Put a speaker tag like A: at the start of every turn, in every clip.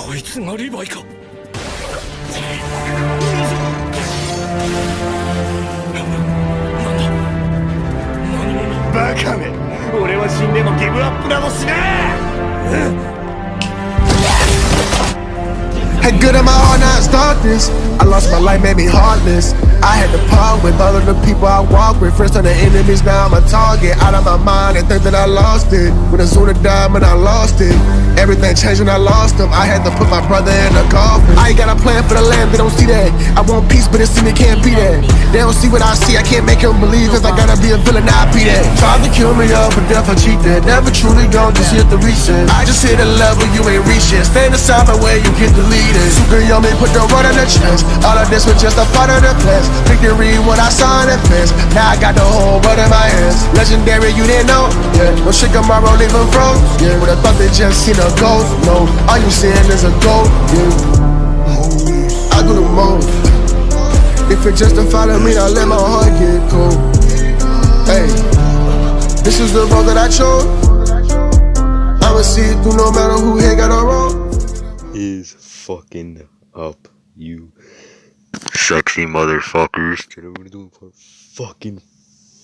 A: こいつがリヴァイか。なんだ、何者。
B: バカめ、俺は死んでもギブアップなどしねえ。Had good in my heart, now it's darkness. I lost my life, made me heartless. I had to part with all of the people I walk with. First on the enemies, now I'm a target. Out of my mind and think that I lost it. When Azuna died, man, I lost it. Everything changed when I lost him. I had to put my brother in a coffin. I ain't got a plan for the land, they don't see that. I want peace, but it seems it can't be that. They don't see what I see, I can't make them believe. Cause I gotta be a villain, I be that. Tried to kill me up, but death I cheat that. Never truly gone, just hit the reset. I just hit a level you ain't reached yet. Stand aside my way, you get deleted. Super yummy, put the run in the chest. All of this was just a part of the class. Victory when I saw it at fast. Now I got the whole world in my hands. Legendary, you didn't know? Yeah, no shit tomorrow, leave them froze. Yeah, would have thought they just seen a ghost. No, all you seeing is a ghost. Yeah, I do the most. If it justified to me, I let my heart get cold. Hey, this is the road that I chose. I'ma see it through no matter who here got a wrong.
C: Is fucking up, you sexy motherfuckers. Today we're gonna do part fucking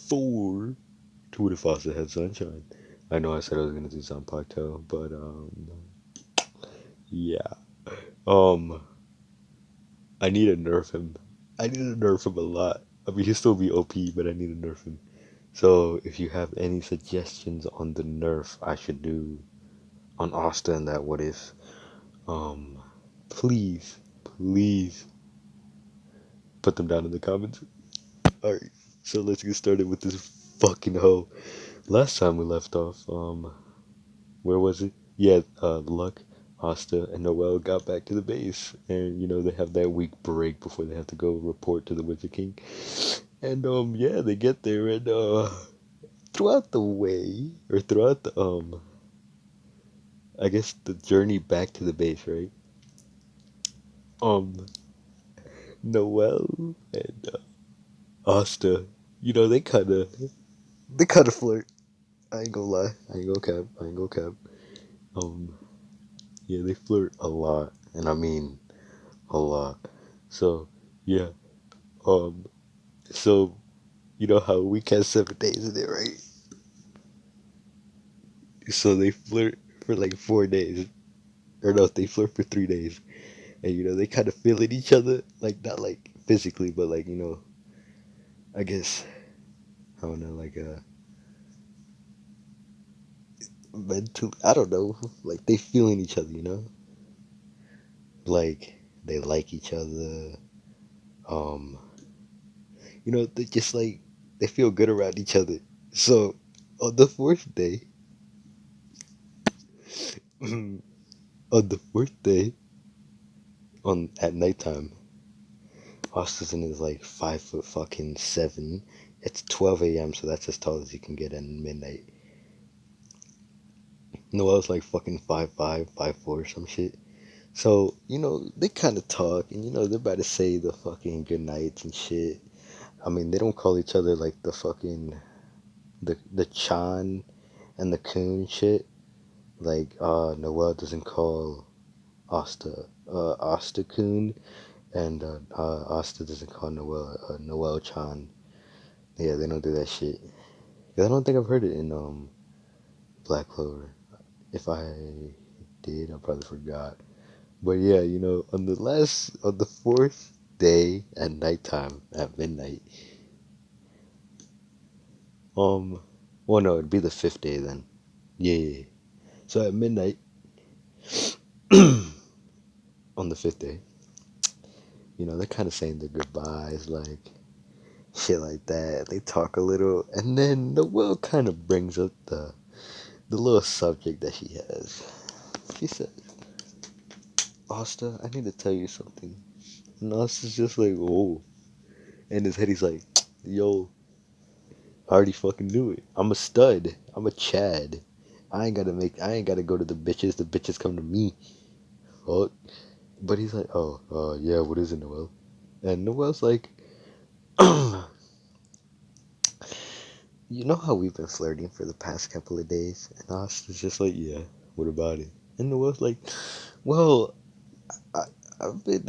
C: 4 to if Asta had sunshine. I know I said I was gonna do Zanpakuto, but yeah. I need to nerf him. I need to nerf him a lot. I mean, he'll still be OP, but I need to nerf him. So if you have any suggestions on the nerf I should do on Asta and that what if, please put them down in the comments. Alright, so let's get started with this fucking hoe. Last time we left off, where was it? Yeah, Luck, Asta, and Noel got back to the base, and you know they have that week break before they have to go report to the Wizard King. And yeah, they get there, and throughout the way, or throughout the I guess the journey back to the base, right? Noel and Asta, you know, they kinda flirt. I ain't gonna lie. I ain't gonna cap. Um, yeah, they flirt a lot, and I mean a lot. So, yeah. Um, so you know how we had 7 days in it, right? So they flirt for like 4 days, or no, they flirt for 3 days, and you know they kind of feeling each other, like not like physically, but like you know, I guess I don't know, like mentally, I don't know, like they feeling each other, you know, like they like each other. Um, you know, they just like they feel good around each other. So on the fourth day, on the fourth day, on at nighttime, Austin is like 5 foot fucking 7. It's 12 a.m., so that's as tall as you can get at midnight. Noel's like fucking 5'5", 5'4", some shit. So, you know, they kind of talk, and you know, they're about to say the fucking good nights and shit. I mean, they don't call each other like the fucking, the Chan and the Coon shit. Like, Noel doesn't call Asta, Asta Coon, and, Asta doesn't call Noel, Noel Chan. Yeah, they don't do that shit. 'Cause I don't think I've heard it in, Black Clover. If I did, I probably forgot. But yeah, you know, on the fourth day at nighttime, at midnight, um, well, no, it'd be the fifth day then. Yeah, yeah, yeah. So at midnight, on the fifth day, you know, they're kind of saying their goodbyes, like, shit like that. They talk a little, and then the will kind of brings up the little subject that she has. She says, Asta, I need to tell you something. And Asta's just like, oh. In his head, he's like, yo, I already fucking knew it. I'm a stud. I'm a Chad. I ain't gotta go to the bitches come to me. Fuck. But he's like, oh, yeah, what is it, Noel? And Noel's like, you know how we've been flirting for the past couple of days? And Asta's just like, yeah, what about it? And Noel's like, well, I, I've been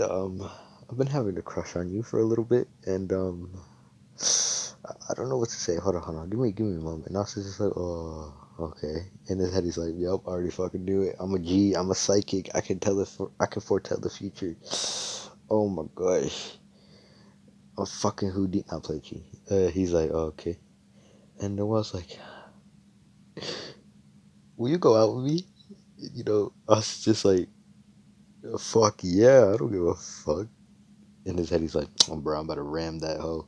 C: I've been having a crush on you for a little bit, and I don't know what to say. Hold on. Give me a moment. And Austin's just like, oh, okay. In his head, he's like, yup, I already fucking knew it. I'm a G. I'm a psychic. I can foretell the future. Oh my gosh. I'm fucking Houdini. I play G. He's like, oh, okay. And Noel's like, will you go out with me? You know, us just like, fuck yeah, I don't give a fuck. In his head, he's like, oh, bro, I'm about to ram that hoe.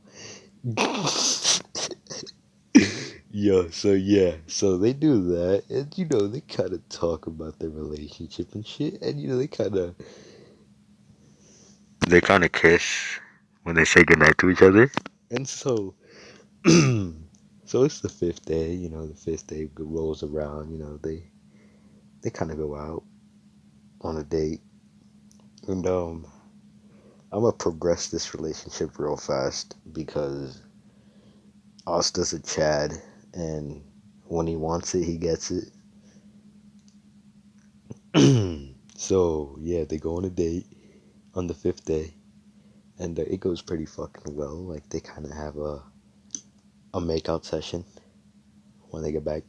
C: So they do that, and they kind of talk about their relationship and shit, and they kind of kiss when they say goodnight to each other, and so so it's the fifth day. The fifth day rolls around. They kind of go out on a date, and I'm gonna progress this relationship real fast because Asta's a Chad, and when he wants it, he gets it. So yeah, they go on a date on the fifth day, and it goes pretty fucking well. Like they kind of have a makeout session when they get back,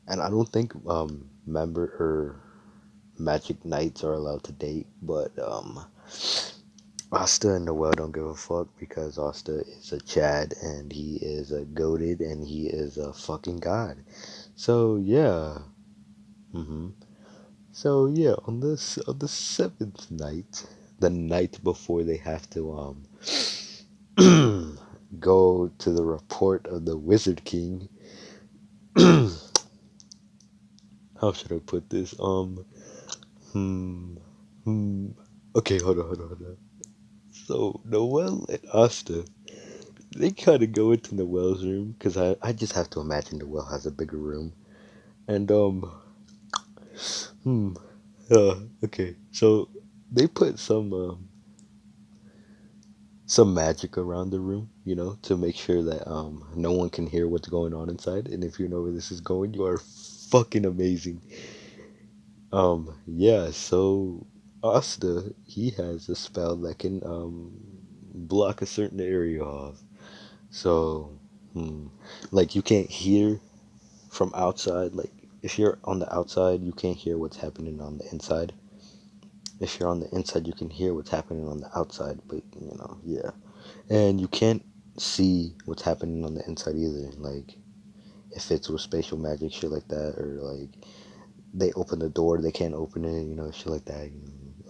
C: and I don't think member or magic knights are allowed to date, but Asta and Noel don't give a fuck because Asta is a Chad and he is a goated and he is a fucking god. So yeah. hmm So yeah, on the seventh night, the night before they have to go to the report of the Wizard King. How should I put this? Hmm, hmm. Okay, hold on. So Noel and Asta, they kind of go into Noel's room because I just have to imagine Noel has a bigger room, and hmm, okay. So they put some magic around the room, to make sure that no one can hear what's going on inside. And if you know where this is going, you are fucking amazing. Yeah, so Asta, he has a spell that can block a certain area off. So, hmm, like you can't hear from outside. Like if you're on the outside, you can't hear what's happening on the inside. If you're on the inside, you can hear what's happening on the outside. But yeah. And you can't see what's happening on the inside either. Like if it's with spatial magic, shit like that, or like they open the door, they can't open it, shit like that,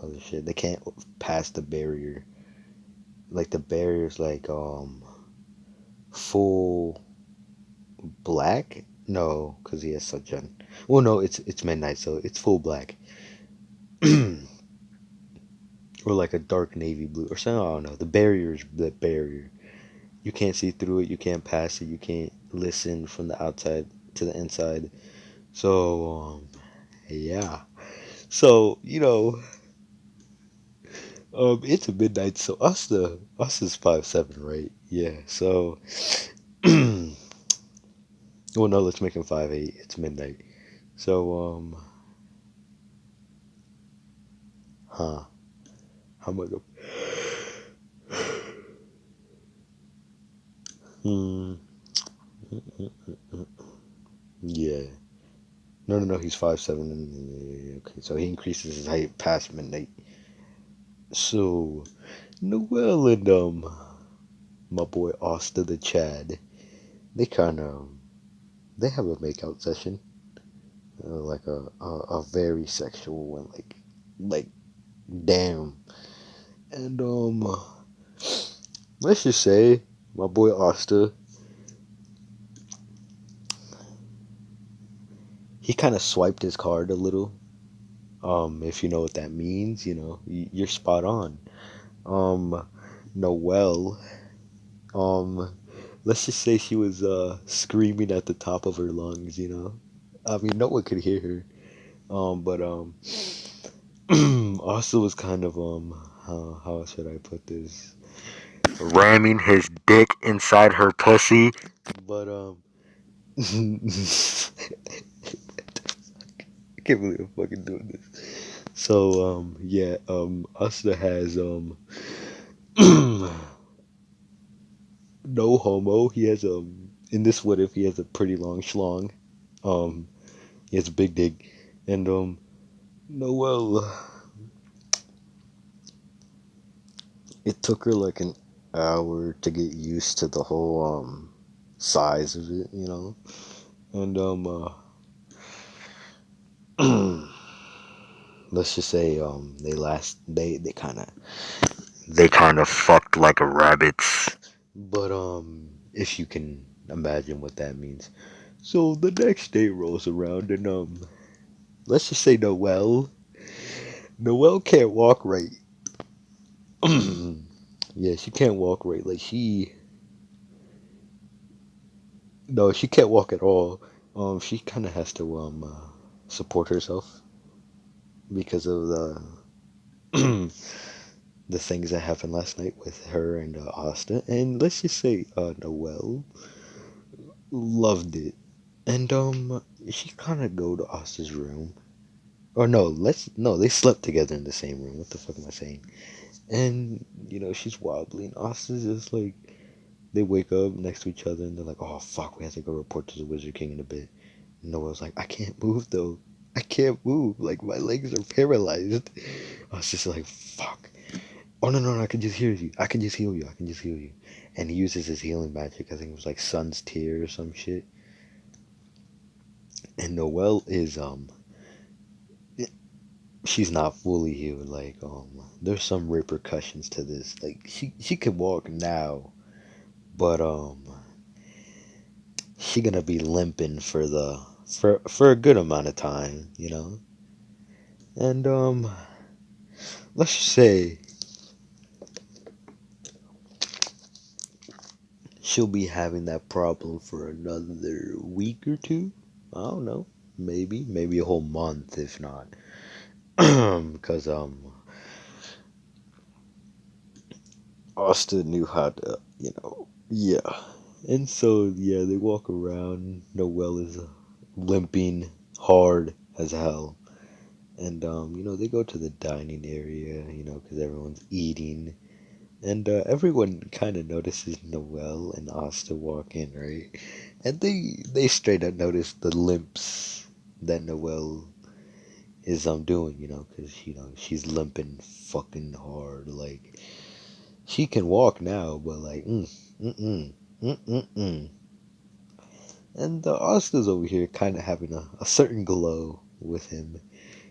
C: other shit. They can't pass the barrier. Like the barrier's like full black. No, because he has sunshine. Well, no, it's midnight, so it's full black, or like a dark navy blue or something. I don't know. The barrier is the barrier. You can't see through it. You can't pass it. You can't listen from the outside to the inside. So, yeah. So, it's a midnight. So us is 5'7", right? Yeah. So, well, no, let's make him 5'8". It's midnight. So, huh? How am I go? Hmm. Yeah. No. He's 5'7", and okay. So he increases his height past midnight. So, Noel and my boy Asta the Chad, they kind of they have a makeout session, like a very sexual one, like damn. And let's just say my boy Asta, he kind of swiped his card a little. If you know what that means, you're spot on. Um, Noelle, let's just say she was screaming at the top of her lungs. I mean, no one could hear her. But Asta was kind of how should I put this? Ramming his dick inside her pussy. But I can't believe I'm fucking doing this. So yeah, Asta has no homo. He has in this what if he has a pretty long schlong. Um he has a big dick. And Noel, it took her like an hour to get used to the whole size of it, you know. And let's just say they kind of fucked like a rabbits. But if you can imagine what that means. So the next day rolls around and let's just say Noelle can't walk right. Yeah, she can't walk right. Like she no, she can't walk at all. She kind of has to support herself because of the things that happened last night with her and Asta. And let's just say Noelle loved it. And she kind of go to Asta's room. Or no, no, they slept together in the same room. What the fuck am I saying? And she's wobbling. Asta's just like they wake up next to each other and they're like, "Oh fuck, we have to go report to the Wizard King in a bit." And Noah's like, "I can't move though. I can't move. Like my legs are paralyzed." I was just like, "Fuck." Oh no, no, no, I can just hear you. I can just heal you. I can just heal you. And he uses his healing magic. I think it was like Sun's Tear or some shit. And Noelle is she's not fully healed. Like there's some repercussions to this. Like she can walk now, but she gonna be limping for a good amount of time, you know. And let's just say she'll be having that problem for another week or two. I don't know, maybe a whole month if not, because Austin knew how to, yeah. And so yeah, they walk around. Noelle is limping hard as hell. And they go to the dining area, because everyone's eating, and everyone kind of notices Noelle and Asta walk in, right? And they straight up notice the limps that Noelle is doing, because she's limping fucking hard. Like she can walk now, but like mm. And Asta's over here kind of having a certain glow with him.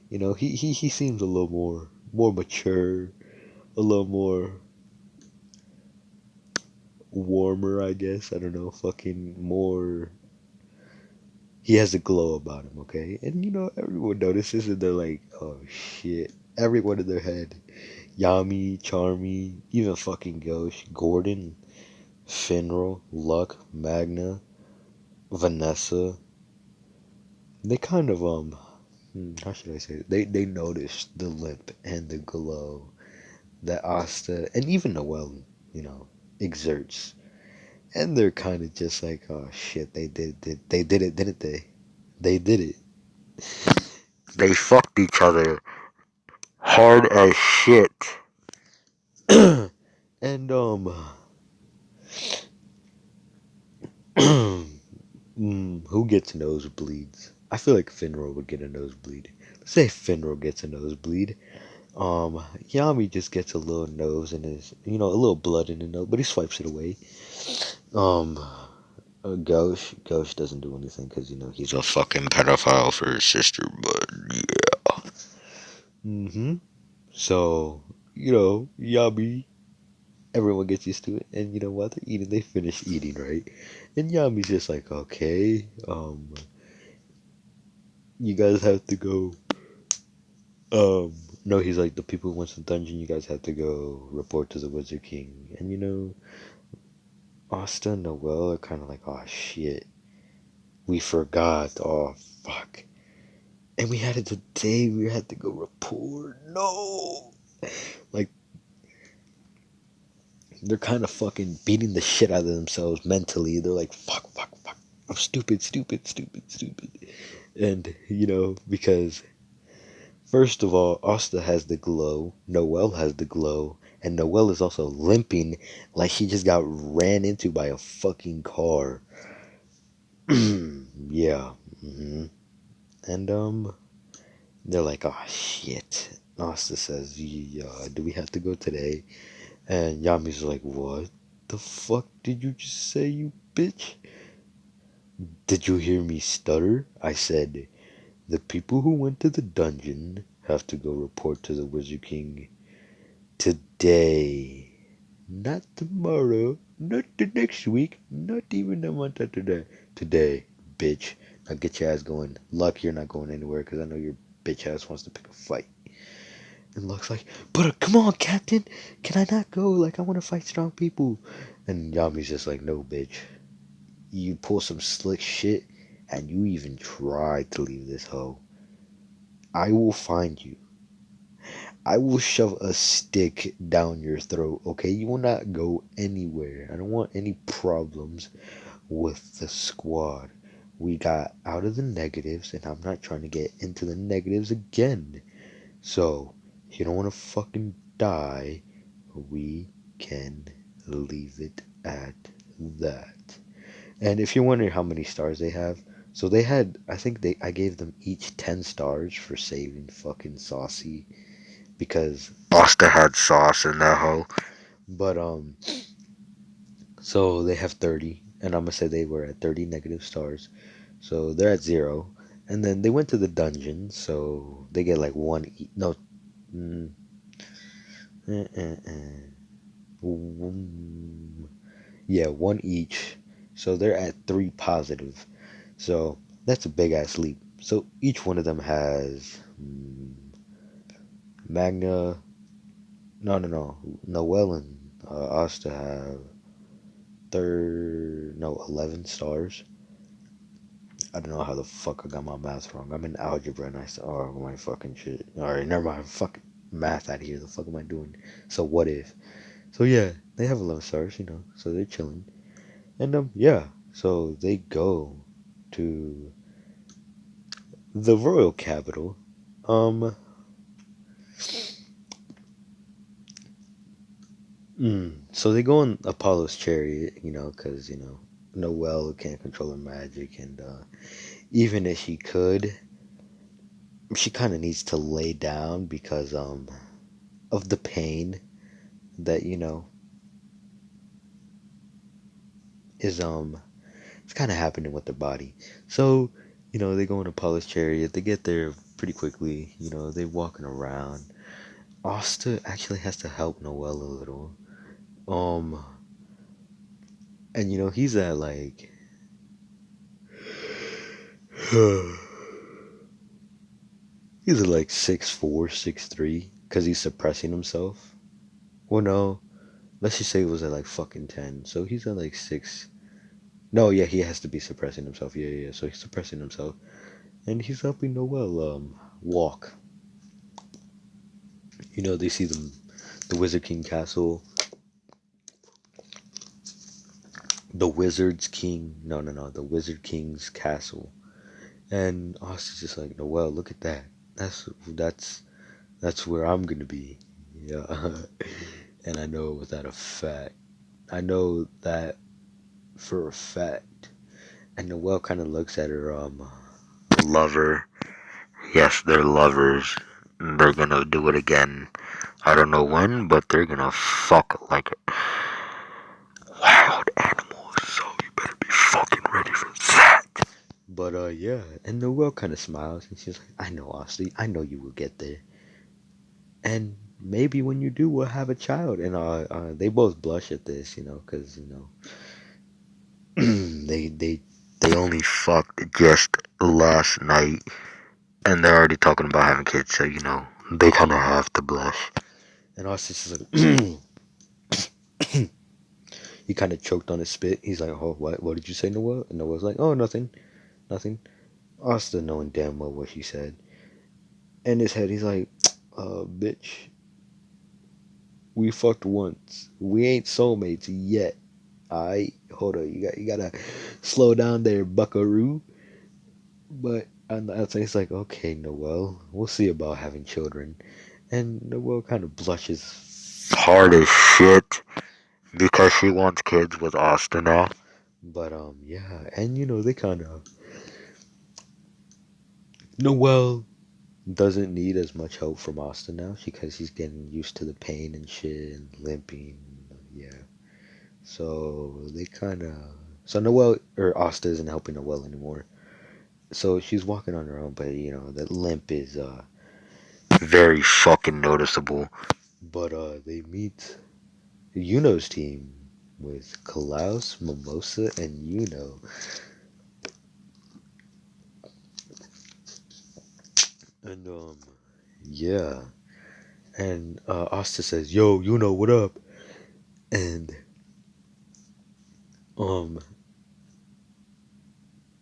C: He seems a little more mature, a little more warmer, I guess. I don't know, fucking more. He has a glow about him, okay? And everyone notices and they're like, oh shit. Everyone in their head. Yami, Charmy, even fucking Ghost, Gordon, Finral, Luck, Magna, Vanessa. They kind of how should I say it? They noticed the limp and the glow that Asta and even Noelle, exerts. And they're kind of just like, oh shit, they did it, didn't they? They did it. They fucked each other hard as shit. And who gets nosebleeds? I feel like Finro would get a nosebleed. Let's say Finro gets a nosebleed. Yami just gets a little nose in his, a little blood in the nose, but he swipes it away. Um, Ghost doesn't do anything because he's a fucking pedophile for his sister. But yeah. So Yami, everyone gets used to it, and while they're eating, they finish eating, right? And Yami's just like, okay, you guys have to go. No, he's like, the people who went to the dungeon, you guys have to go report to the Wizard King. And Asta and Noelle are kind of like, oh shit, we forgot. Oh fuck. And we had it today. We had to go report. No. Like, they're kind of fucking beating the shit out of themselves mentally. They're like, fuck, fuck, fuck. I'm stupid, stupid, stupid, stupid. And, because First of all, Asta has the glow, Noelle has the glow, and Noelle is also limping like she just got ran into by a fucking car. Yeah. And they're like, oh shit. Asta says, yeah, do we have to go today? And Yami's like, what the fuck did you just say, you bitch? Did you hear me stutter? I said, the people who went to the dungeon have to go report to the Wizard King today. Not tomorrow, not the next week, not even a month after that. Today, bitch. Now get your ass going. Luck, you're not going anywhere because I know your bitch ass wants to pick a fight. And Luck's like, but come on, Captain. Can I not go? Like, I want to fight strong people. And Yami's just like, no, bitch. You pull some slick shit and you even try to leave this hoe. I will find you. I will shove a stick down your throat, okay? You will not go anywhere. I don't want any problems with the squad. We got out of the negatives, and I'm not trying to get into the negatives again. So, if you don't want to fucking die, we can leave it at that. And if you're wondering how many stars they have, so they had, I gave them each 10 stars for saving fucking Saucy because Asta had sauce in that hole. But so they have 30, and I'm gonna say they were at 30 negative stars. So they're at 0. And then they went to the dungeon, so they get like one no mm, eh, eh, eh. Yeah, one each. So they're at 3 positive. So that's a big ass leap. So each one of them has Magna. No. Noelle and Asta have 11 stars. I don't know how the fuck I got my math wrong. I'm in algebra and I said, oh my fucking shit. Alright, never mind. Fuck math out of here. The fuck am I doing? So what if? So yeah, they have 11 stars, so they're chilling. And yeah, so they go to the royal capital. So they go on Apollo's chariot, because Noelle can't control her magic, and even if she could, she kind of needs to lay down because of the pain that is it's kind of happening with their body. So they go on Apollo's chariot. They get there pretty quickly. They're walking around. Asta actually has to help Noelle a little. And he's at like he's at like 6'4", 6'3", because he's suppressing himself. Well, no, let's just say it was at like fucking 10. So he's at like 6. No, yeah, he has to be suppressing himself. Yeah. So he's suppressing himself, and he's helping Noelle walk. They see the Wizard King castle, the Wizard's King. No, the Wizard King's castle. And Austin's just like, Noelle, look at that. That's where I'm gonna be. Yeah. And I know without a fact. I know that for a fact. And Noelle kind of looks at her lover. Yes, they're lovers. They're gonna do it again. I don't know when, but they're gonna fuck like wild animals. So you better be fucking ready for that. But yeah, and Noelle kind of smiles and she's like, I know, Austin, I know you will get there. And maybe when you do, we'll have a child. And they both blush at this, because they only fucked just last night, and they're already talking about having kids. So they kind of have to blush. And Austin's just like, he kind of choked on his spit. He's like, oh, what did you say, Noelle? And Noelle's like, oh, nothing. Austin knowing damn well what she said. In his head, he's like, bitch, we fucked once. We ain't soulmates yet. Alright, hold on. You gotta slow down there, buckaroo. But And Asta's like, okay, Noelle, we'll see about having children. And Noelle kind of blushes hard as shit because she wants kids with Asta now. But yeah, and they kind of Noelle doesn't need as much help from Asta now because he's getting used to the pain and shit and limping. Yeah, so they kind of Noelle or Asta isn't helping Noelle anymore. So she's walking on her own, but that limp is very fucking noticeable. But they meet Yuno's team with Klaus, Mimosa, and Yuno. And yeah. And Asta says, "Yo, Yuno, what up?" And um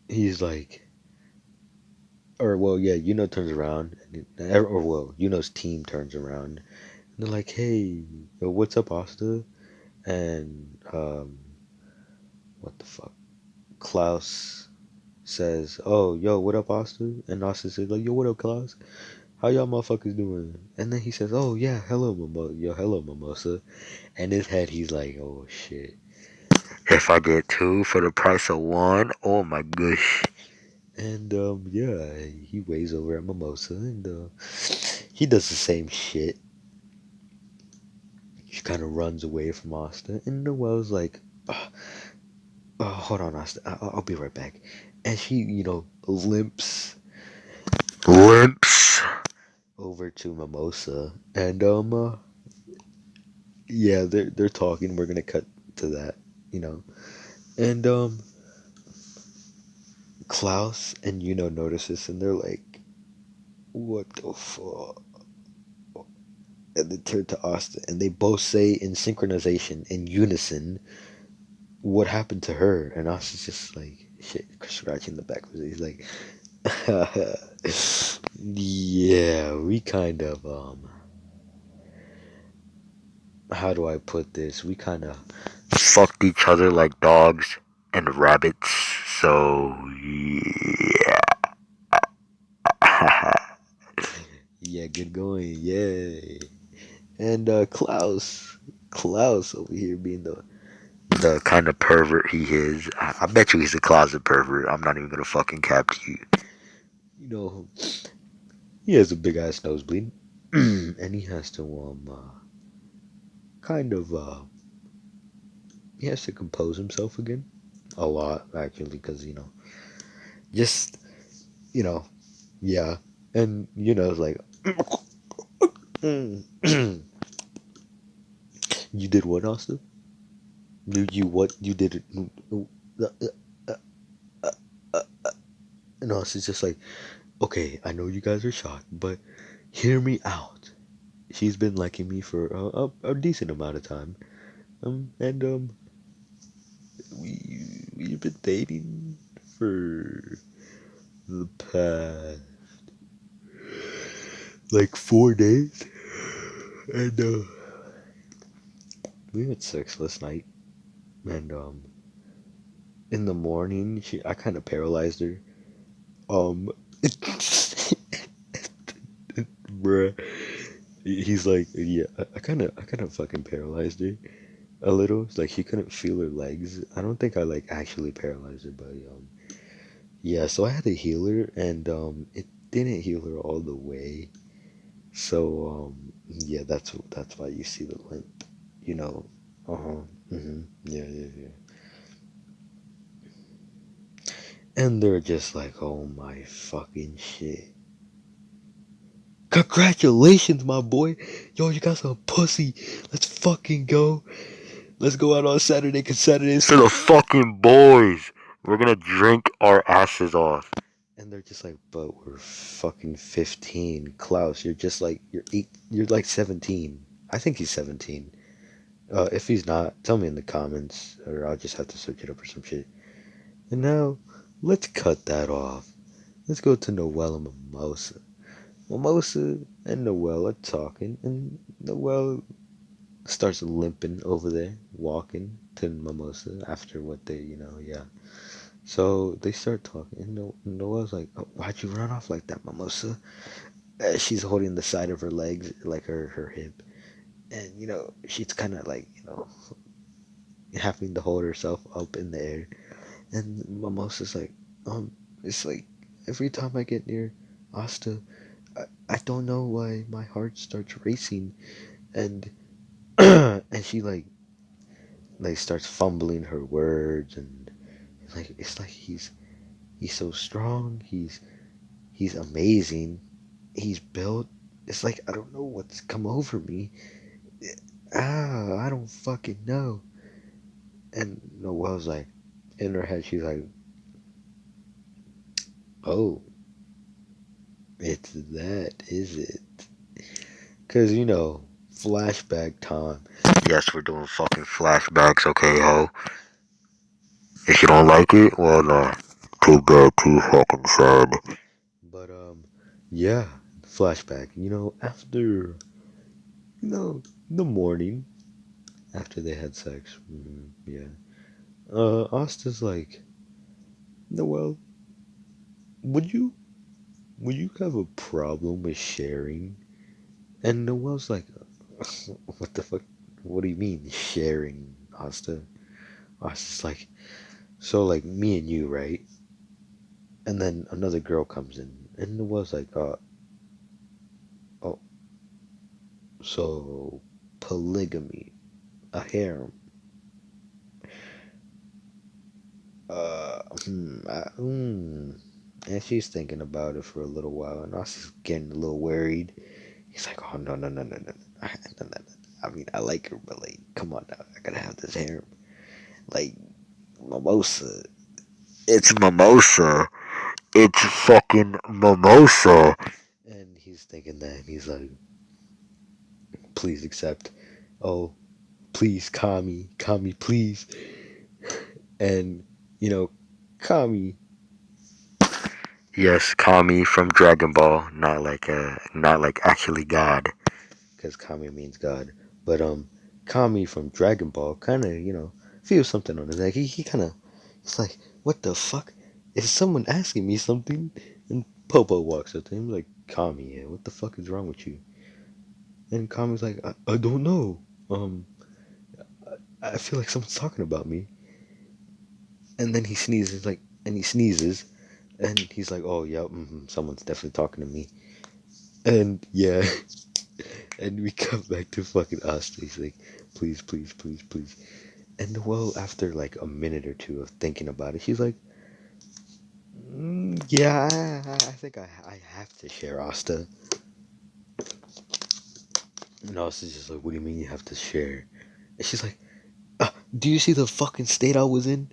C: he's like, or well, yeah, Yuno turns around, or well, Yuno's team turns around, and they're like, "Hey, yo, what's up, Asta?" And what the fuck? Klaus says, "Oh, yo, what up, Asta?" And Asta says, like, "Yo, what up, Klaus? How y'all motherfuckers doing?" And then he says, "Oh yeah, hello, hello, Mimosa." And in his head, he's like, "Oh shit, if I get two for the price of one, oh my gosh." And yeah, he weighs over at Mimosa, and he does the same shit. He kind of runs away from Asta, and Noelle's like, hold on, Asta, I'll be right back." And she, limps over to Mimosa, and yeah, they're talking. We're gonna cut to that, you know, and Klaus and notice this, and they're like, "What the fuck?" And they turn to Asta, and they both say in synchronization, in unison, "What happened to her?" And Asta's just like, shit, scratching the back of his head. He's like, yeah, we kind of, how do I put this? We kind of fucked each other like dogs and rabbits. So, yeah. Yeah, good going. Yay. And Klaus over here being the kind of pervert he is. I bet you he's a closet pervert. I'm not even gonna fucking cap to you. You know, he has a big ass nosebleed, and he has to kind of he has to compose himself again, a lot actually, because just you know, yeah, and it's like, you did what, Austin? You what? You did it. And Austin's just like, okay, I know you guys are shocked, but hear me out. She's been liking me for a decent amount of time. And we've been dating for the past like 4 days, and we had sex last night. And in the morning, I kind of paralyzed her. Um, bruh, he's like, yeah, I kind of fucking paralyzed her a little. It's like she couldn't feel her legs. I don't think I like actually paralyzed her, but yeah. So I had to heal her, and it didn't heal her all the way. So yeah, that's why you see the limp. You know. Uh-huh. Yeah, yeah, yeah. And they're just like, oh my fucking shit. Congratulations, my boy. Yo, you got some pussy. Let's fucking go. Let's go out on Saturday, because Saturday's for the fucking boys. We're gonna drink our asses off. And they're just like, but we're fucking 15. Klaus, you're just like, you're like 17. I think he's 17. If he's not, tell me in the comments, or I'll just have to search it up or some shit. And now, let's cut that off. Let's go to Noelle and Mimosa. Mimosa and Noelle are talking, and Noelle starts limping over there, walking to Mimosa after what they, yeah. So they start talking, and Noel's like, oh, "Why'd you run off like that, Mimosa?" She's holding the side of her legs, like her hip, and she's kind of like having to hold herself up in the air. And Mimosa's like, it's like every time I get near Asta, I don't know why my heart starts racing, and and she like starts fumbling her words, and like it's like he's so strong, he's amazing, he's built. It's like I don't know what's come over me. I don't fucking know. And Noelle's like, in her head, she's like, oh, it's that, is it? Cause flashback time. Yes, we're doing fucking flashbacks, okay, ho? If you don't like it, well, too bad, too fucking sad. But yeah, flashback. After the morning after they had sex. Yeah. Asta's like, Noel, would you have a problem with sharing? And Noel's like, what the fuck? What do you mean sharing, Asta? Asta's like, so like me and you, right? And then another girl comes in, and Noel's like, oh, so polygamy, a harem. And she's thinking about it for a little while, and Asta's getting a little worried. He's like, oh no, no, no, no, no, no, no, no. I mean, I like her, but like, come on now, I gotta have this harem. Like, mimosa. It's mimosa. It's fucking mimosa. And he's thinking that, and he's like, please accept. Oh, please, Kami, Kami, please. And Kami. Yes, Kami from Dragon Ball, not like actually God, because Kami means God. But Kami from Dragon Ball kind of feels something on his neck. He kind of, it's like, what the fuck? Is someone asking me something? And Popo walks up to him like, Kami, yeah, what the fuck is wrong with you? And Kami's like, I don't know. Um, I feel like someone's talking about me. And then he sneezes and he sneezes, and he's like, oh yeah, someone's definitely talking to me. And yeah, and we come back to fucking Asta. He's like, please, please, please, please. And well, after like a minute or two of thinking about it, she's like, yeah, I think I have to share Asta. And Asta's just like, what do you mean you have to share? And she's like, do you see the fucking state I was in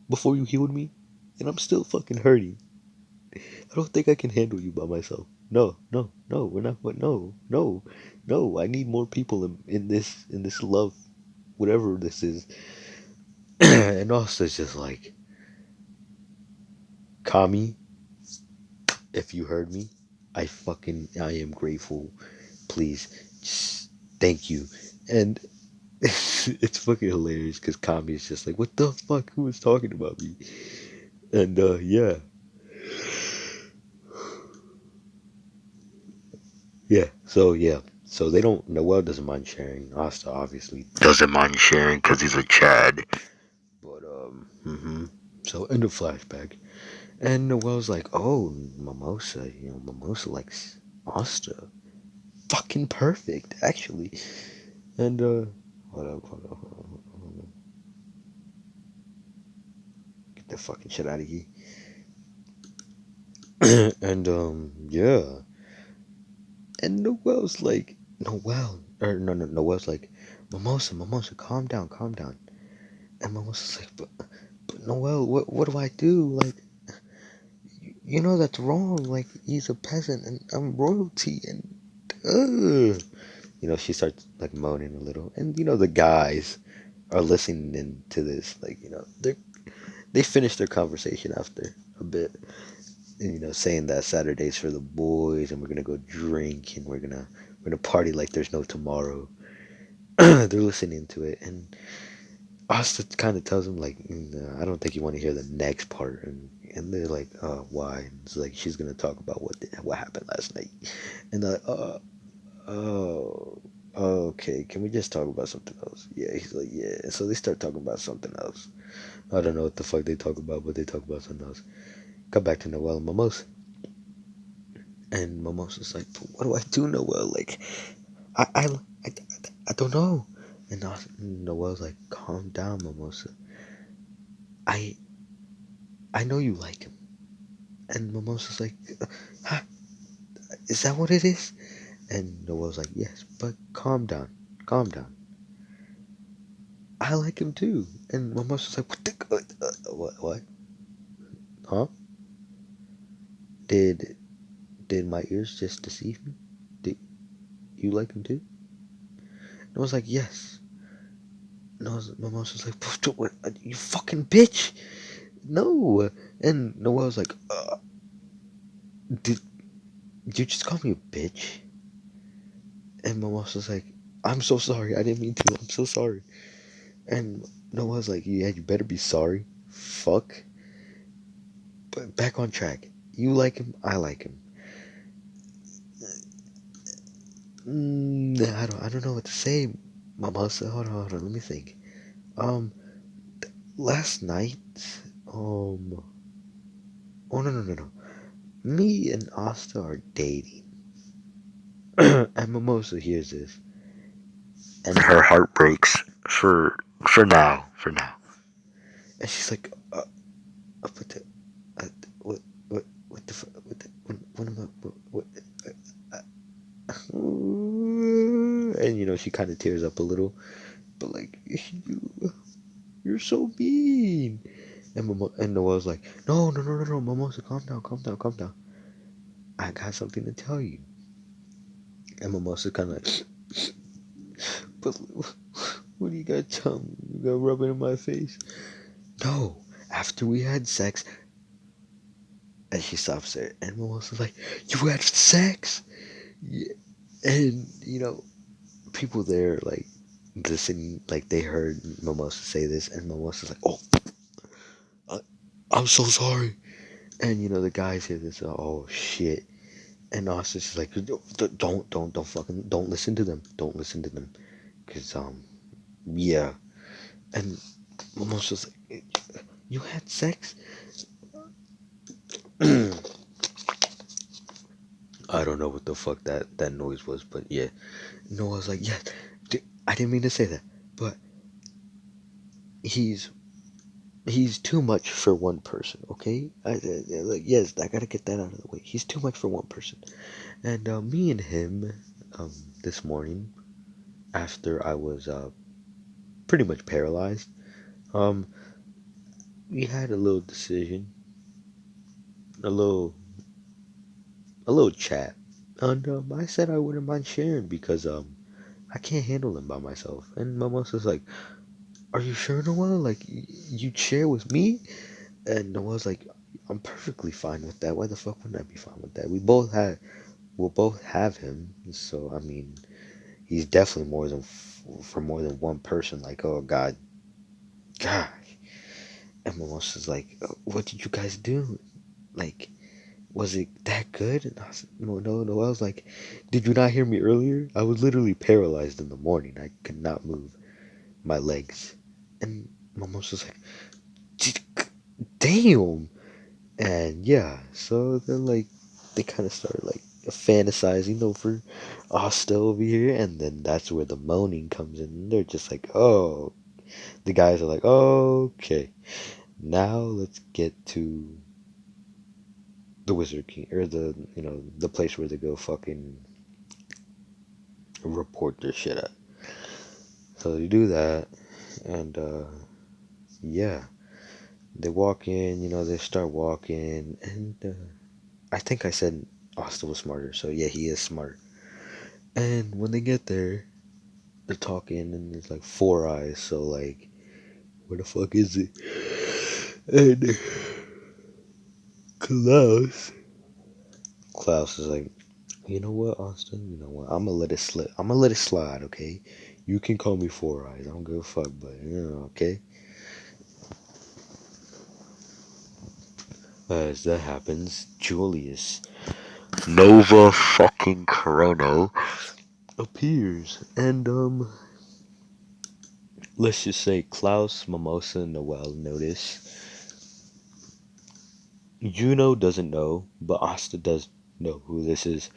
C: before you healed me? And I'm still fucking hurting. I don't think I can handle you by myself. No, no, no, we're not. But no, no, no. I need more people in this love, whatever this is. And Asta's just like, Kami, if you heard me, I am grateful. Please, just thank you. And it's fucking hilarious because Kami is just like, what the fuck? Who was talking about me? And yeah, yeah. So yeah. So they don't. Noel doesn't mind sharing. Asta obviously doesn't mind sharing because he's a Chad. But So end of flashback. And Noel's like, oh, Mimosa, Mimosa likes Asta. Fucking perfect, actually. And hold up. Get the fucking shit out of here. And yeah. And Noel's like, Noel's like, Mimosa, Mimosa, calm down, calm down. And Mimosa's like, but Noel, what do I do? Like, you know that's wrong. Like, he's a peasant and I'm royalty, and she starts like moaning a little, and the guys are listening to this, like they finish their conversation after a bit, and saying that Saturday's for the boys, and we're gonna go drink, and we're gonna party like there's no tomorrow. They're listening to it, and Asta kind of tells him like, I don't think you want to hear the next part, and they're like, why? And it's like she's gonna talk about what happened last night, and they're like, oh, okay. Can we just talk about something else? Yeah, he's like, yeah. So they start talking about something else. I don't know what the fuck they talk about, but they talk about something else. Come back to Noel and Mimosa, and Mimosa's like, what do I do, Noel? Like, I, I, I, I don't know. And Noel's like, calm down, Mimosa. I I know you like him. And Mimosa's like, huh? Is that what it is? And Noel's like, yes, but calm down. Calm down. I like him too. And Mimosa's like, what? Huh? Did did my ears just deceive me? Did you like him too? And I was like, yes. And Mimosa's like, what, you fucking bitch. No. And Noel's like, did you just call me a bitch? And Mimosa's like, I'm so sorry. I didn't mean to. I'm so sorry. And Noah's like, yeah, you better be sorry. Fuck. But back on track. You like him, I like him. I don't know what to say. Mama said, hold on, let me think. Um, last night, um, oh no. Me and Asta are dating. And Mimosa hears this, and her heart breaks for now. And she's like, but the, what the, what am I, what, and she kind of tears up a little, but like you're so mean. And Noel's like, no, Mimosa, calm down. I got something to tell you. And Mimosa kind of like, but what do you got to tell me? You got to rub it in my face? No, after we had sex. And she stops there, and Mimosa's like, you had sex? Yeah. And people there like listening, like they heard Mimosa say this, and Mimosa's like, "Oh, I, I'm so sorry." And the guys hear this, oh shit, and Austin's just like, don't fucking don't listen to them, cause yeah." And Mimosa's like, "You had sex?" I don't know what the fuck that noise was, but yeah. Noah's like, "Yeah, I didn't mean to say that, but he's he's too much for one person, okay? Like, yes, I gotta get that out of the way. He's too much for one person." And me and him, um, this morning, after I was pretty much paralyzed, um, we had a little decision, a little a little chat, and I said I wouldn't mind sharing because I can't handle him by myself. And Mimosa's like, "Are you sure, Noah? Like you'd share with me?" And Noah's like, "I'm perfectly fine with that. Why the fuck wouldn't I be fine with that? We'll both have him. So I mean, he's definitely more than for more than one person. Like, oh gosh." And Mimosa's like, "What did you guys do? Like, was it that good?" And I said, no. I was like, "Did you not hear me earlier? I was literally paralyzed in the morning. I could not move my legs." And Mimosa's like, "Damn." And yeah, so they're like, they kind of started like fantasizing over Asta over here, and then that's where the moaning comes in. And they're just like, oh, the guys are like, okay, now let's get to the Wizard King, or the place where they go fucking report their shit at. So they do that, and yeah, they walk in, they start walking, and I think I said Asta was smarter, so yeah, he is smart. And when they get there, they're talking, and there's like four eyes, so like, where the fuck is it? And Klaus, Klaus is like, you know what, Austin? You know what? I'm gonna let it slip. I'm gonna let it slide, okay? You can call me Four Eyes. I don't give a fuck, but okay. As that happens, Julius Nova fucking Chrono appears, and let's just say Klaus, Mimosa, and Noel notice. Juno doesn't know, but Asta does know who this is.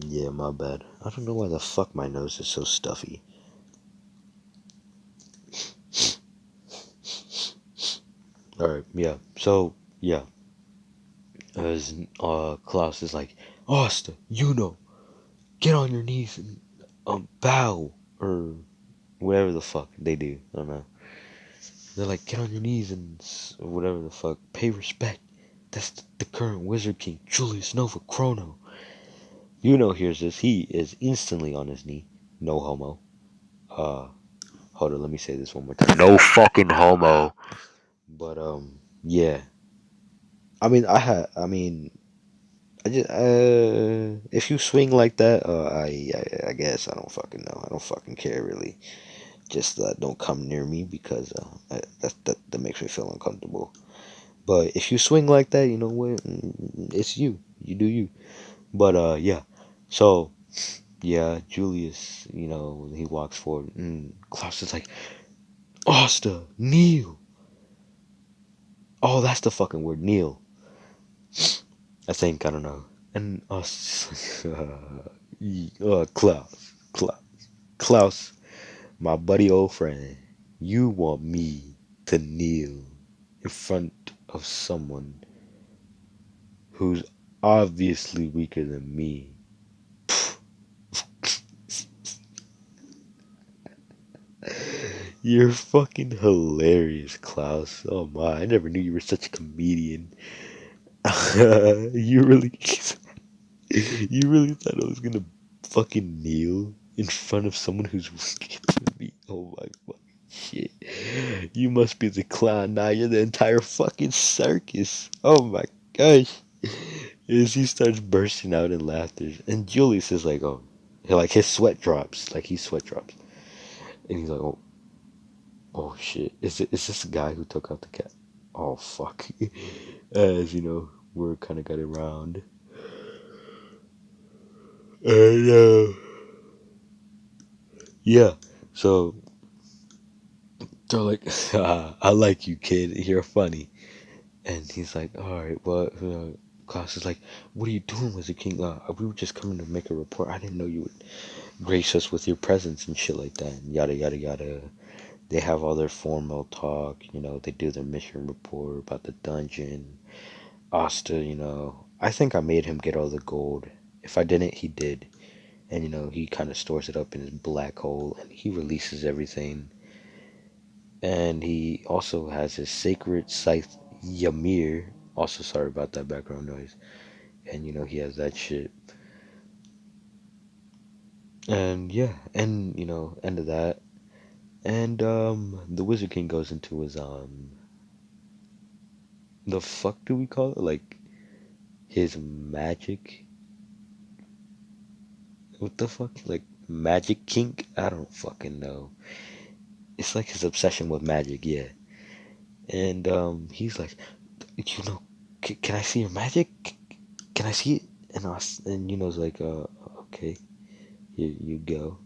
C: Yeah, my bad. I don't know why the fuck my nose is so stuffy. Alright, yeah. So, yeah. As Klaus is like, Asta, get on your knees and bow or whatever the fuck they do. I don't know. They're like, get on your knees and whatever the fuck, pay respect. That's the current Wizard King, Julius Nova Chrono. Hears this. He is instantly on his knee. No homo. Uh, Hold on, let me say this one more time. No fucking homo. But yeah. I just if you swing like that, I guess I don't fucking know. I don't fucking care really. Just don't come near me because that makes me feel uncomfortable. But if you swing like that, you know what? It's you. You do you. But yeah. So yeah, Julius, he walks forward. Klaus is like, Asta, kneel. Oh, that's the fucking word, kneel. I think, I don't know. And us, Klaus, my buddy old friend, you want me to kneel in front of someone who's obviously weaker than me. You're fucking hilarious, Klaus. Oh my, I never knew you were such a comedian. You really, you really thought I was gonna fucking kneel in front of someone who's weaker than me? Oh my fucking shit. You must be the clown now. You're the entire fucking circus. Oh my gosh. As he starts bursting out in laughter, and Julius is like, oh, like his sweat drops, like he sweat drops, and he's like, oh shit, is this the guy who took out the cat? Oh fuck. As we're kind of got around, and yeah, so they're like, I like you, kid. You're funny. And he's like, all right, well, Klaus is like, what are you doing, Wizard King? We were just coming to make a report. I didn't know you would grace us with your presence and shit like that. And yada, yada, yada. They have all their formal talk. They do their mission report about the dungeon. Asta, I think I made him get all the gold. If I didn't, he did. And, he kind of stores it up in his black hole. And he releases everything. And he also has his sacred scythe Ymir. Also, sorry about that background noise. And he has that shit. And yeah, and end of that. And the Wizard King goes into his the fuck do we call it? Like his magic. What the fuck? Like magic kink? I don't fucking know. It's like his obsession with magic, yeah. And he's like, can I see your magic? Can I see it? And like, okay, here you go.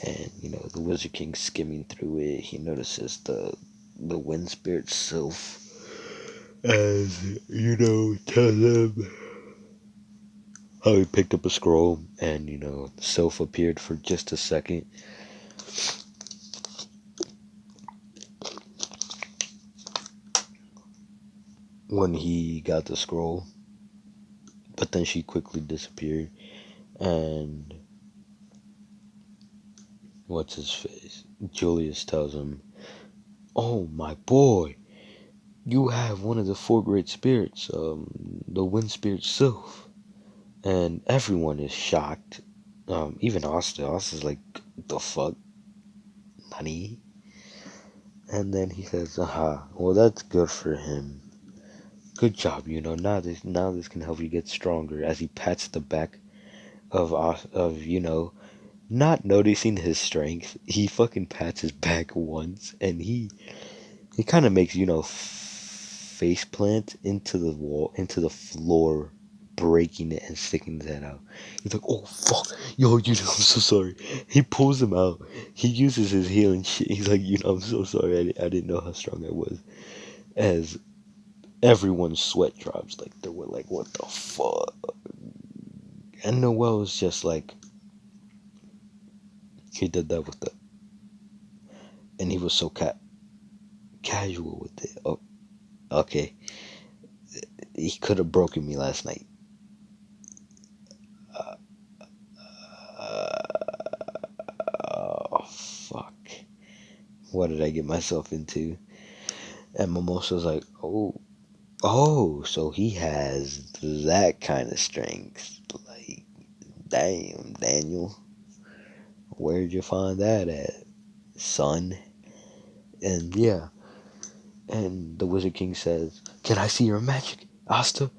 C: And the Wizard King skimming through it, he notices the wind spirit sylph, as tells him how he picked up a scroll, and the sylph appeared for just a second. When he got the scroll, but then she quickly disappeared, and what's his face? Julius tells him, "Oh my boy, you have one of the four great spirits, the wind spirit sylph." And everyone is shocked. Even Asta. Asta's like, the fuck? Nani? And then he says, aha, well that's good for him. Good job, now this can help you get stronger, as he pats the back of not noticing his strength. He fucking pats his back once, and he kind of makes face plant into the wall, into the floor, breaking it and sticking his head out. He's like, "Oh fuck, yo, I'm so sorry." He pulls him out. He uses his healing shit. He's like, "I'm so sorry. I didn't know how strong I was." As everyone's sweat drops, like they were like, "What the fuck?" And Noel was just like, he did that with the, and he was so casual with it. Oh, okay. He could have broken me last night. Oh, fuck. What did I get myself into? And Mimosa's like, oh, so he has that kind of strength. Like, damn, Daniel. Where'd you find that at, son? And yeah. And the Wizard King says, "Can I see your magic? Asta?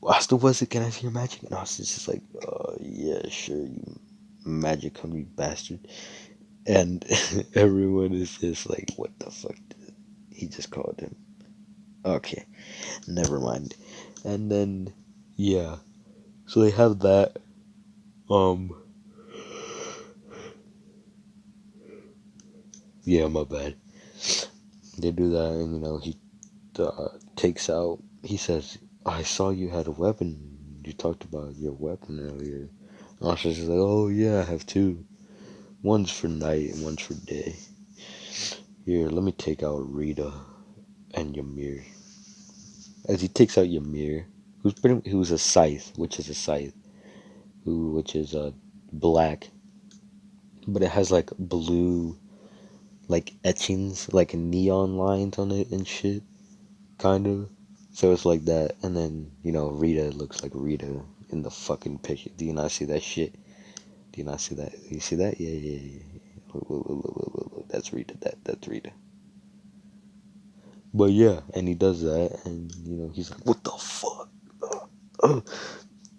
C: Asta, was it? Can I see your magic?" And Asta's just like, yeah, sure, you magic hungry bastard. And everyone is just like, what the fuck? He just called him. Okay, never mind. And then, yeah. So they have that. Um, yeah, my bad. They do that, and he takes out. He says, "I saw you had a weapon. You talked about your weapon earlier." Asha's just like, "Oh yeah, I have two. One's for night and one's for day. Here, let me take out Rita and Ymir." As he takes out Ymir, who's a scythe, which is a scythe, which is black, but it has like blue, like etchings, like neon lines on it and shit, kind of. So it's like that, and then Rita looks like Rita in the fucking picture. Do you not see that shit? Do you not see that? You see that? Yeah, yeah, yeah. Look. That's Rita. That's Rita. But yeah, and he does that, and he's like, "What the fuck? Uh,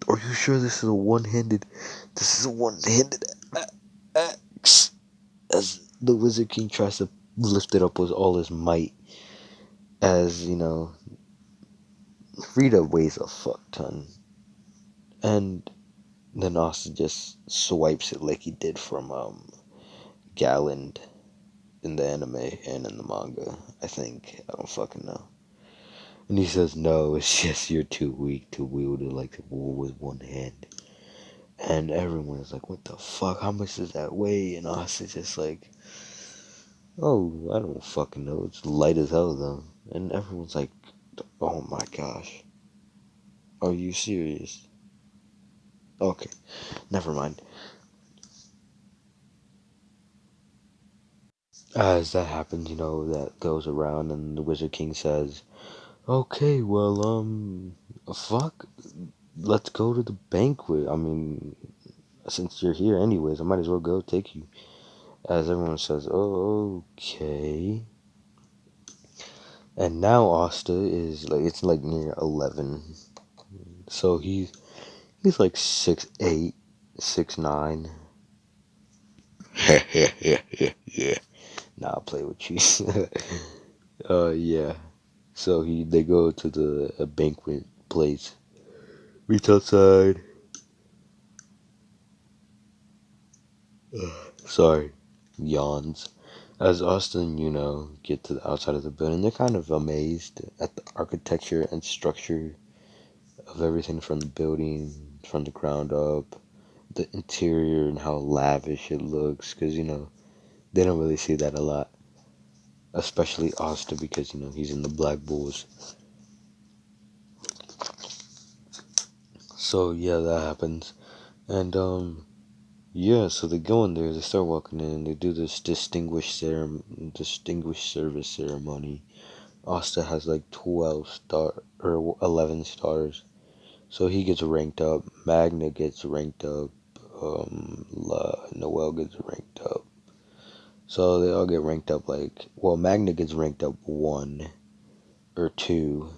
C: are you sure this is a one-handed? This is a one-handed axe?" As the Wizard King tries to lift it up with all his might, as Rita weighs a fuck ton, and then Asta just swipes it like he did from Galland in the anime and in the manga. I think, I don't fucking know. And he says, "No, it's just you're too weak to wield it like with one hand." And everyone is like, "What the fuck? How much does that weigh?" And Asta's just like, "Oh, I don't fucking know. It's light as hell though." And everyone's like, "Oh my gosh. Are you serious?" Okay, never mind. As that happens, that goes around, and the Wizard King says, "Okay, well, fuck, let's go to the banquet. I mean, since you're here anyways, I might as well go take you." As everyone says, "Oh, okay." And now Asta is like, it's like near 11. So he's like 6'8", 6'9". Yeah. Nah, I'll play with you. Yeah. So they go to the banquet place. Reach outside. Sorry. Yawns. As Austin, get to the outside of the building, they're kind of amazed at the architecture and structure of everything from the building, from the ground up, the interior and how lavish it looks, because, they don't really see that a lot. Especially Austin, because, he's in the Black Bulls. So, yeah, that happens. And, yeah, so they go in there, they start walking in, they do this distinguished service ceremony. Asta has like 11 stars. So he gets ranked up, Magna gets ranked up, Noel gets ranked up. So they all get ranked up Magna gets ranked up 1 or 2,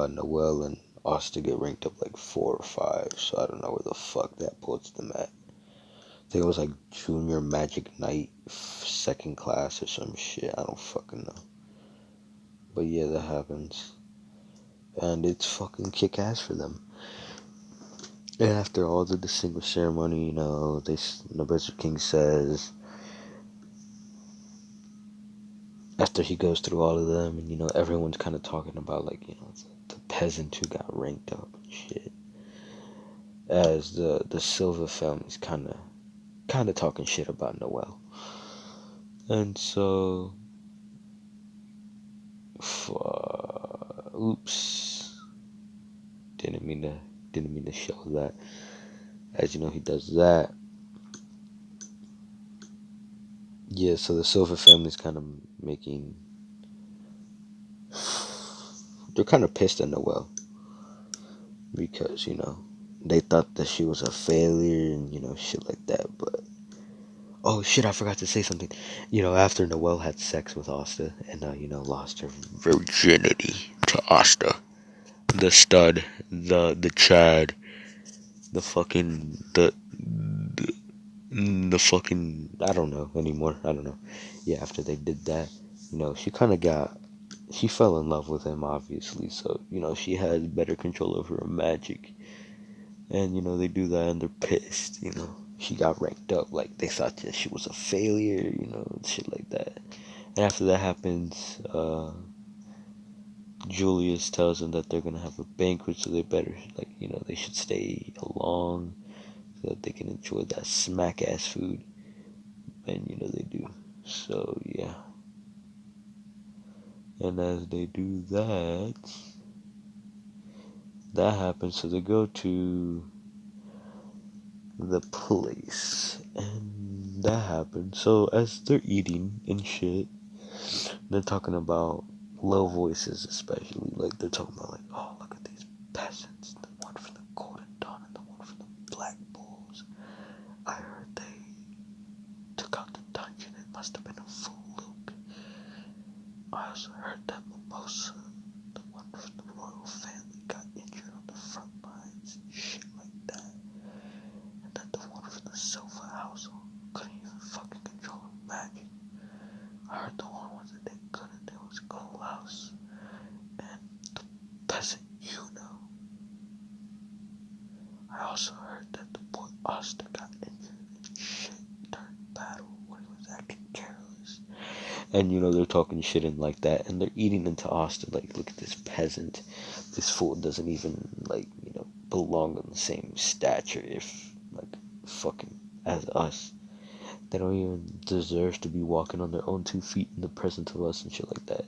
C: Noel and Asta get ranked up like 4 or 5, so I don't know where the fuck that puts them at. I think it was like junior Magic Knight, second class or some shit. I don't fucking know. But yeah, that happens. And it's fucking kick ass for them. And after all the distinguished ceremony, the Berserk King says, after he goes through all of them, and everyone's kind of talking about like, the peasant who got ranked up and shit. As the Silva family's kind of talking shit about Noel. And so, oops, didn't mean to show that. As you know, he does that. Yeah, so the Silva family's kind of they're kind of pissed at Noel because they thought that she was a failure and shit like that. But oh shit, I forgot to say something. After Noel had sex with Asta and lost her virginity to Asta, the stud, the Chad, the fucking the fucking I don't know anymore. I don't know. Yeah, after they did that, she fell in love with him obviously. So she had better control over her magic, and they do that and they're pissed. She got ranked up, like they thought that she was a failure. Shit like that. And after that happens, Julius tells them that they're gonna have a banquet, so they better they should stay along so that they can enjoy that smack ass food. And they do. So yeah. And as they do that happens. So they go to the place and that happens. So as they're eating and shit, they're talking about low voices, especially. Like they're talking about like, oh, look at these peasants, the one from the Golden Dawn and the one from the Black Bulls. I heard they took out the dungeon. It must have been a fluke. I also heard that Mimosa, the one from the royal family, got injured on the front lines and shit like that. And that the one from the Silva household couldn't even fucking control her magic. I heard the only ones that they couldn't do was Klaus and the peasant I also heard that the boy Asta got injured and shit during battle when he was acting careless. And they're talking shit and like that, and they're eating into Asta like, look at this peasant. This fool doesn't even belong on the same stature if fucking as us. They don't even deserve to be walking on their own 2 feet in the presence of us and shit like that.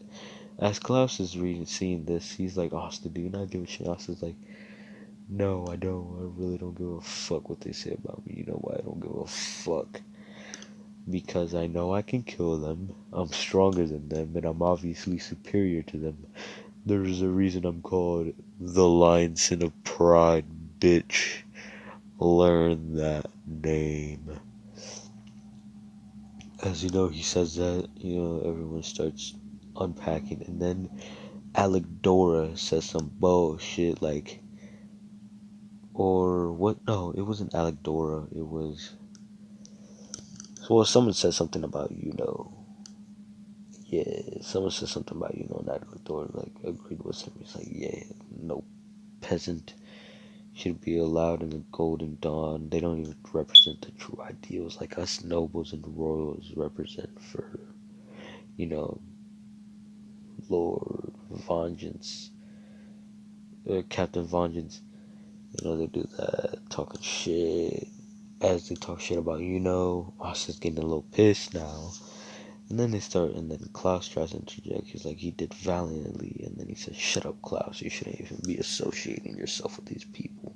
C: As Klaus is seeing this, he's like, Asta, do you not give a shit? Asta's like, no, I don't. I really don't give a fuck what they say about me. You know why I don't give a fuck? Because I know I can kill them. I'm stronger than them, and I'm obviously superior to them. There's a reason I'm called the Lion Sin of Pride, bitch. Learn that name. As he says that, everyone starts unpacking, and then Alec says some bullshit like, or what? No, it wasn't Alec it was, well, someone said something about, yeah, someone said something about, and Alec like, agreed with him. He's like, yeah, no peasant should be allowed in the Golden Dawn. They don't even represent the true ideals like us nobles and royals represent for, Lord Vengeance, or Captain Vengeance. They do that, talking shit. As they talk shit about, Asta's getting a little pissed now. And then and then Klaus tries to interject. He's like, he did valiantly. And then he says, shut up, Klaus. You shouldn't even be associating yourself with these people.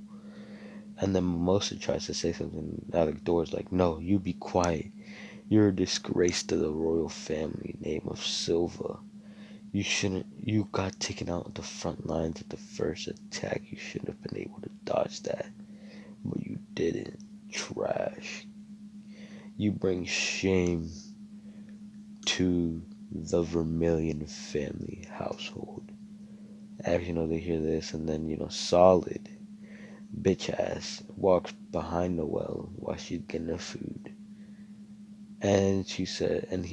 C: And then Mimosa tries to say something. Alec Door's like, no, you be quiet. You're a disgrace to the royal family name of Silva. You got taken out at the front lines at the first attack. You should have been able to dodge that. But you didn't. Trash. You bring shame to the Vermilion family household. As you know, they hear this, and then Solid bitch ass walks behind Noelle while she's getting her food, and he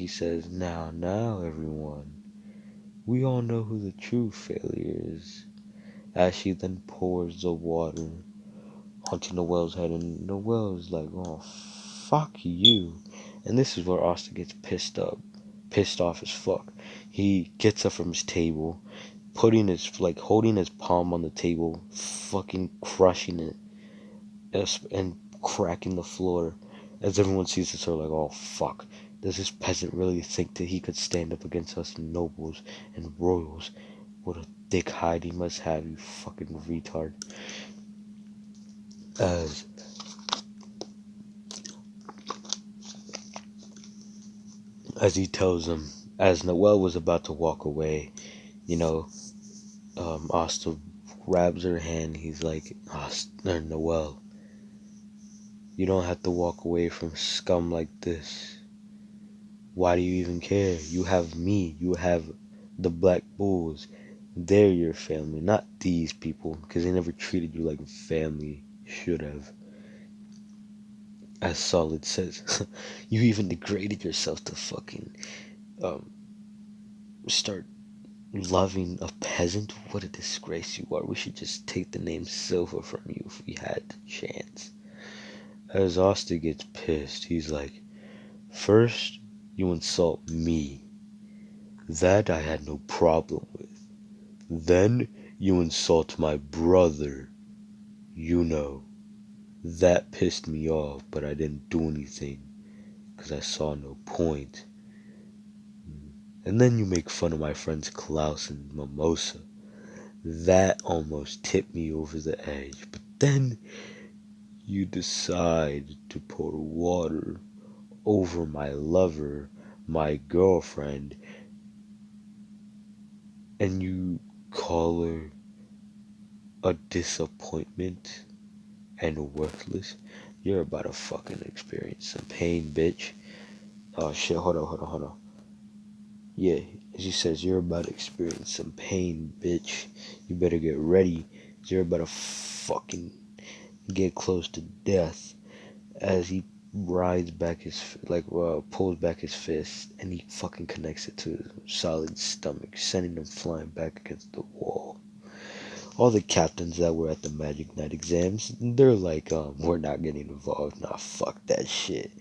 C: says, now, everyone, we all know who the true failure is. As she then pours the water onto Noelle's head, and Noelle's like, "Oh, fuck you!" And this is where Asta gets pissed off as fuck. He gets up from his table, holding his palm on the table, fucking crushing it, and cracking the floor. As everyone sees this, they're like, "Oh fuck! Does this peasant really think that he could stand up against us nobles and royals? What a dick hide he must have, you fucking retard!" As he tells him, as Noelle was about to walk away, you know, Asta grabs her hand. He's like, Noelle, you don't have to walk away from scum like this. Why do you even care? You have me. You have the Black Bulls. They're your family, not these people, because they never treated you like family should have. As Solid says, you even degraded yourself to fucking um, start loving a peasant. What a disgrace you are. We should just take the name Silva from you if we had the chance. As Asta gets pissed, he's like, first, you insult me. That I had no problem with. Then, you insult my brother. That pissed me off, but I didn't do anything, because I saw no point. And then you make fun of my friends Klaus and Mimosa. That almost tipped me over the edge. But then you decide to pour water over my lover, my girlfriend, and you call her a disappointment and worthless. You're about to fucking experience some pain, bitch. Oh shit, hold on. Yeah, she says, you're about to experience some pain, bitch. You better get ready. You're about to fucking get close to death. As he rides back pulls back his fist, and he fucking connects it to his solid stomach, sending him flying back against the wall. All the captains that were at the Magic Knight exams, they're like, we're not getting involved. Nah, fuck that shit.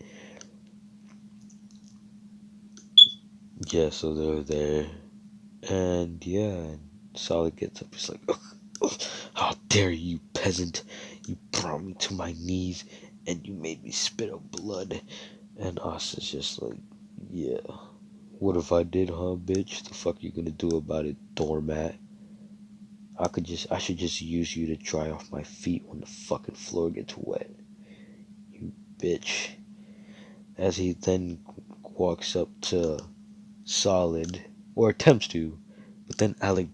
C: Yeah, so they're there. And yeah, Solid gets up. He's like, ugh, how dare you, peasant! You brought me to my knees, and you made me spit up blood. And Asta's just like, yeah. What if I did, huh, bitch? The fuck you gonna do about it, doormat? I should just use you to dry off my feet when the fucking floor gets wet. You bitch. As he then walks up to Solid, or attempts to, but then Alec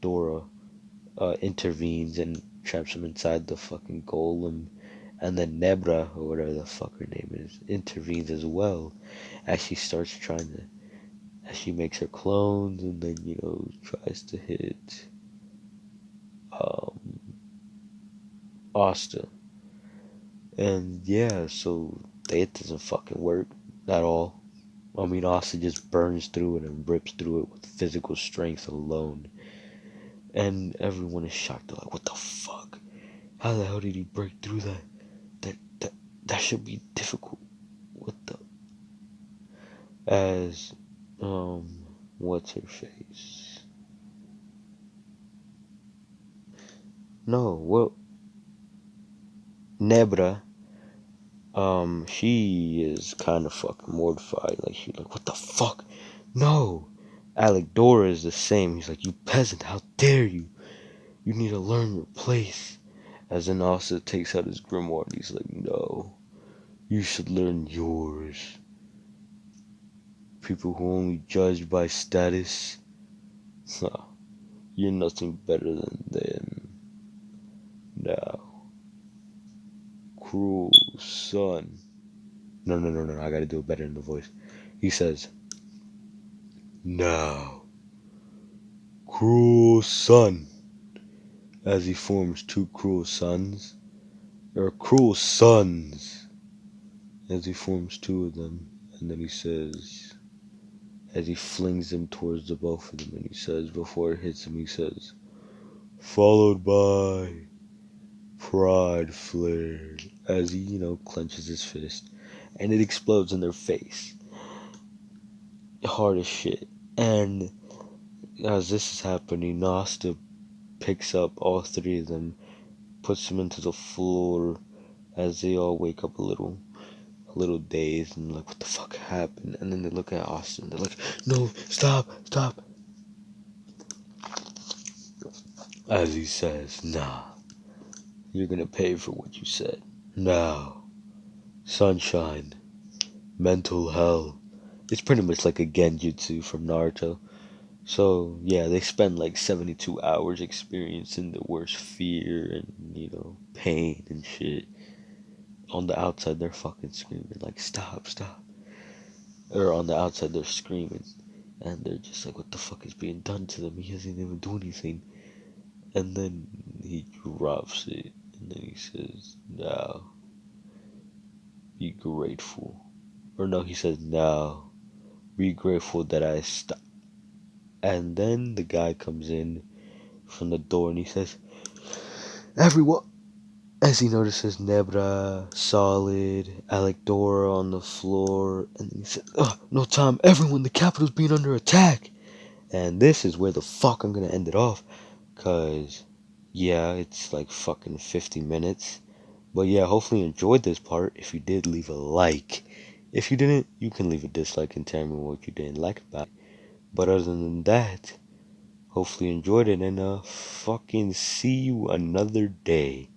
C: intervenes and traps him inside the fucking golem, and then Nebra, or whatever the fuck her name is, intervenes as well, as she makes her clones, and then tries to hit um Asta. And yeah, so it doesn't fucking work at all. I mean, Asta just burns through it and rips through it with physical strength alone. And everyone is shocked. They're like, what the fuck? How the hell did he break through that? That should be difficult. What the? As, what's her face? No, well, Nebra, she is kind of fucking mortified. Like, she's like, what the fuck? No! Alec Dora is the same. He's like, you peasant, how dare you? You need to learn your place. As in Asta takes out his grimoire and he's like, no, you should learn yours. People who only judge by status, you're nothing better than them. Now, cruel son. No, I gotta do it better in the voice. He says, now, cruel son, as he forms two cruel sons, or cruel sons, as he forms two of them, and then he says, as he flings them towards the both of them, and he says, before it hits him, he says, followed by pride flared, as he, clenches his fist, and it explodes in their face, hard as shit. And as this is happening, Asta picks up all three of them, puts them into the floor, as they all wake up a little dazed and like, what the fuck happened? And then they look at Austin. They're like, no, stop, stop. As he says, nah, you're gonna pay for what you said. Now, sunshine, mental hell. It's pretty much like a genjutsu from Naruto. So, yeah, they spend like 72 hours experiencing the worst fear and, pain and shit. On the outside, they're fucking screaming, like, stop, stop. Or on the outside, they're screaming. And they're just like, what the fuck is being done to them? He doesn't even do anything. And then he drops it. And then he says, now, be grateful. Or no, he says, now, be grateful that I stopped. And then the guy comes in from the door and he says, everyone, as he notices Nebra, Solid, Alec Dora on the floor, and he says, oh, no time, everyone, the capital's being under attack. And this is where the fuck I'm gonna end it off, cause, yeah, it's like fucking 50 minutes. But yeah, hopefully you enjoyed this part. If you did, leave a like. If you didn't, you can leave a dislike and tell me what you didn't like about it. But other than that, hopefully you enjoyed it, and fucking see you another day.